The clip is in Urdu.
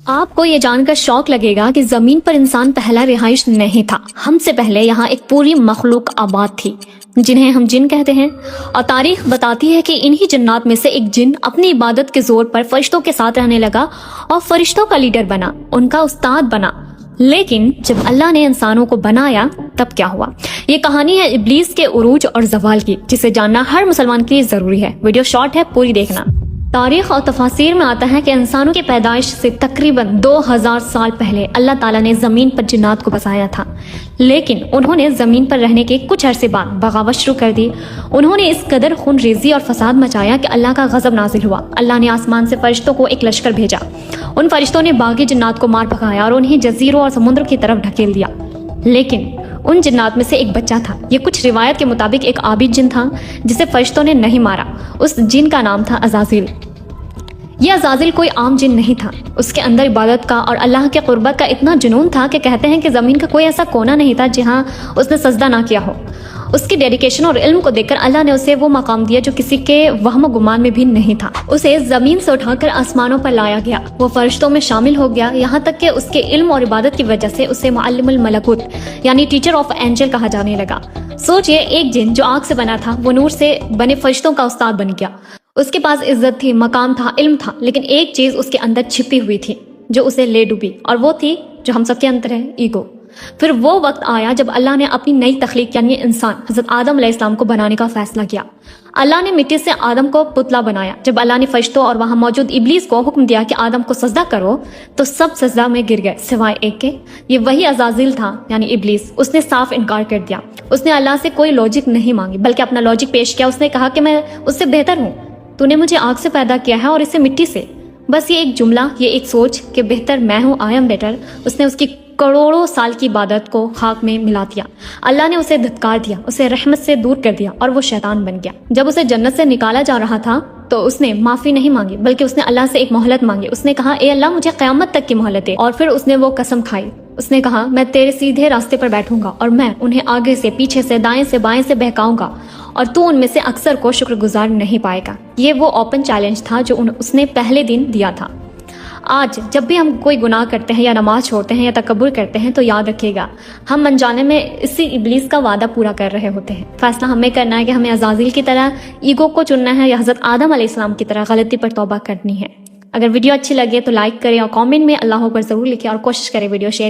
آپ کو یہ جان کر شوق لگے گا کہ زمین پر انسان پہلا رہائش نہیں تھا. ہم سے پہلے یہاں ایک پوری مخلوق آباد تھی جنہیں ہم جن کہتے ہیں، اور تاریخ بتاتی ہے کہ انہی جنات میں سے ایک جن اپنی عبادت کے زور پر فرشتوں کے ساتھ رہنے لگا اور فرشتوں کا لیڈر بنا، ان کا استاد بنا. لیکن جب اللہ نے انسانوں کو بنایا تب کیا ہوا؟ یہ کہانی ہے ابلیس کے عروج اور زوال کی، جسے جاننا ہر مسلمان کے لیے ضروری ہے. ویڈیو شارٹ ہے، پوری دیکھنا. تاریخ اور تفاسیر میں آتا ہے کہ انسانوں کی پیدائش سے تقریباً 2000 سال پہلے اللہ تعالیٰ نے زمین پر جنات کو بسایا تھا، لیکن انہوں نے زمین پر رہنے کے کچھ عرصے بعد بغاوت شروع کر دی. انہوں نے اس قدر خون ریزی اور فساد مچایا کہ اللہ کا غضب نازل ہوا. اللہ نے آسمان سے فرشتوں کو ایک لشکر بھیجا. ان فرشتوں نے باقی جنات کو مار بھگایا اور انہیں جزیروں اور سمندر کی طرف ڈھکیل دیا. لیکن ان جنات میں سے ایک بچہ تھا. یہ کچھ روایت کے مطابق ایک عابد جن تھا جسے فرشتوں نے نہیں مارا. اس جن کا نام تھا عزازیل. یہ عزازیل کوئی عام جن نہیں تھا. اس کے اندر عبادت کا اور اللہ کے قربت کا اتنا جنون تھا کہ کہتے ہیں کہ زمین کا کوئی ایسا کونا نہیں تھا جہاں اس نے سجدہ نہ کیا ہو. اس کی ڈیڈیکیشن اور علم کو دیکھ کر اللہ نے اسے وہ مقام دیا جو کسی کے وہم و گمان میں بھی نہیں تھا. اسے زمین سے اٹھا کر آسمانوں پر لایا گیا. وہ فرشتوں میں شامل ہو گیا، یہاں تک کہ اس کے علم اور عبادت کی وجہ سے اسے معلم الملکوت یعنی ٹیچر آف اینجل کہا جانے لگا. سوچئے، ایک جن جو آگ سے بنا تھا وہ نور سے بنے فرشتوں کا استاد بن گیا. اس کے پاس عزت تھی، مقام تھا، علم تھا، لیکن ایک چیز اس کے اندر چھپی ہوئی تھی جو اسے لے ڈوبی، اور وہ تھی جو ہم سب کے اندر ہے، ایگو. پھر وہ وقت آیا جب اللہ نے اپنی نئی تخلیق یعنی انسان حضرت آدم علیہ السلام کو بنانے کا فیصلہ کیا. اللہ نے مٹی سے آدم کو پتلا بنایا. جب اللہ نے فرشتوں اور وہاں موجود ابلیس کو حکم دیا کہ آدم کو سجدہ کرو تو سب سجدہ میں گر گئے سوائے ایک کے. یہ وہی عزازیل تھا یعنی ابلیس. اس نے صاف انکار کر دیا. اس نے اللہ سے کوئی لاجک نہیں مانگی بلکہ اپنا لاجک پیش کیا. اس نے کہا کہ میں اس سے بہتر ہوں. تو نے مجھے آگ سے پیدا کیا ہے اور اسے مٹی سے. بس یہ ایک جملہ، یہ ایک سوچ کہ بہتر میں ہوں، آئی ایم بیٹر، اس نے اس کی کروڑوں سال کی عبادت کو خاک میں ملا دیا. اللہ نے اسے دھتکار دیا، اسے رحمت سے دور کر دیا اور وہ شیطان بن گیا. جب اسے جنت سے نکالا جا رہا تھا تو اس نے معافی نہیں مانگی بلکہ اس نے اللہ سے ایک مہلت مانگی. اس نے کہا، اے اللہ مجھے قیامت تک کی مہلت دے. اور پھر اس نے وہ قسم کھائی. اس نے کہا، میں تیرے سیدھے راستے پر بیٹھوں گا اور میں انہیں آگے سے، پیچھے سے، دائیں سے، بائیں سے بہکاؤں گا اور تو ان میں سے اکثر کو شکر گزار نہیں پائے گا. یہ وہ اوپن چیلنج تھا جو اس نے پہلے دن دیا تھا. آج جب بھی ہم کوئی گناہ کرتے ہیں یا نماز چھوڑتے ہیں یا تکبر کرتے ہیں تو یاد رکھیے گا ہم انجانے میں اسی ابلیس کا وعدہ پورا کر رہے ہوتے ہیں. فیصلہ ہمیں کرنا ہے کہ ہمیں عزازیل کی طرح ایگو کو چننا ہے یا حضرت آدم علیہ السلام کی طرح غلطی پر توبہ کرنی ہے. اگر ویڈیو اچھی لگے تو لائک کریں اور کامنٹ میں اللہ پر ضرور لکھیں اور کوشش کریں ویڈیو شیئر